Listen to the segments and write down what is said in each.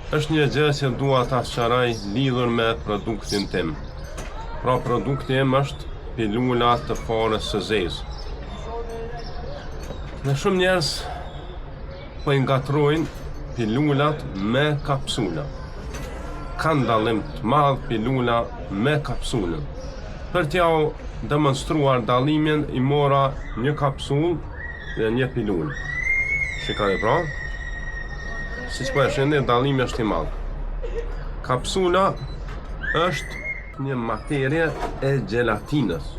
Është një gjë që dua ta sqaroj lidhur me produktin tim. Pra produkti im është pilula të forës së zezë. Dhe shumë njerëz po i ngatrojnë pilulat me kapsula. Ka dallim të madh pilula me kapsulën. Për t'ja demonstruar dallimin i mora një kapsulë dhe një pilulë. Shikoni pra. Siç po e shihni, dallimi është i madh. Kapsula është një materie e gelatinës.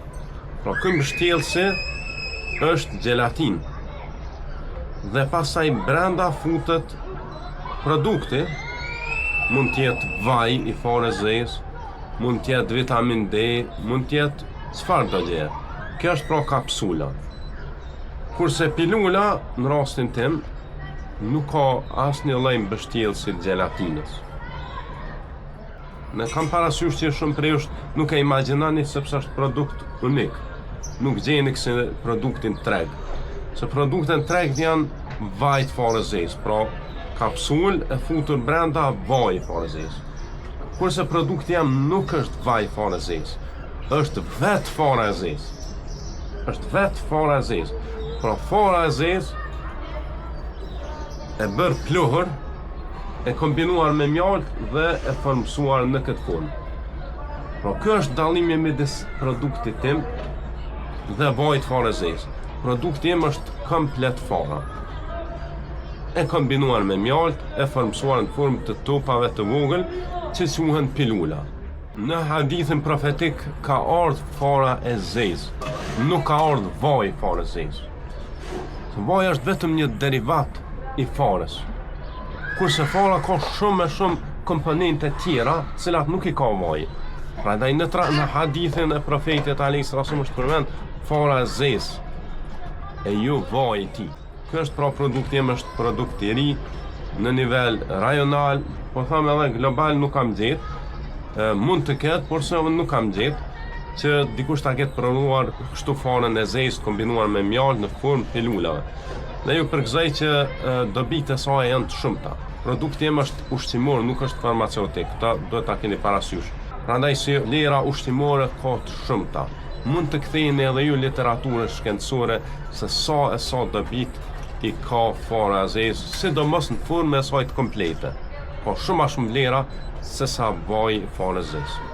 Pra ky mbështjellësi është gelatinë. Dhe pastaj brenda futet produkti, mund të jetë vaj i forës zezë, mund të jetë vitamin D, mund të jetë çfarë do gjë. Kjo është pra kapsula. Kurse pilula, në rastin tim, nuk ka asnjë lloj mbështjellësi të gelatinës. Ne kam parasysh që shumë prej jush nuk e imagjinani sepse është produkt unik. Nuk gjeni kësi produktin treg. Se produktin treg janë vaj të forës zezë, pra kapsul e futur brenda vaj i forës zezë. Kurse produkti jam nuk është vaj i forës zezë, është vetë fora e zezë. Është vetë fora e zezë. Pra fora e zezë e bërë pluhur, e kombinuar me mjaltë dhe e formsuar në këtë formë. Pra kjo është dallimi midis produktit tim dhe vajit forës zezë. Produkti im është komplet fora. E kombinuar me mjaltë, e formsuar në formë të tupave të vogël që quhen pilula. Në hadithin profetik ka ardhur fora e zezë, nuk ka ardhur vaji i forës zezë. Vaji është vetëm një derivat i forës. Kurse fora ka shumë e shumë komponente tjera, cilat nuk i ka vaji. Prandaj në hadithin e profetit alayhis salam është përmend fora e zezë e ju vaji i tij. Ky është pra produkti im, është produkt i ri në nivel rajonal, po them edhe global nuk kam gjetë. Mund të ketë, por se unë nuk kam gjetë që dikush ta ketë provuar kështu forën e zezë kombinuar me mjaltë në formë pilulave. Dhe ju përgëzoj që dobitë e saj janë të shumta. Produkti im është ushqimor, nuk është farmaceutik. Këta duhet ta keni parasysh. Prandaj si lera ushqimore ka të shumta. Mund të ktheheni edhe ju literaturën shkencore se sa dobitë i ka fora e zezë, sidomos në formë e saj të komplete. Po shumë a shumë lera se sa vaj forës zezë.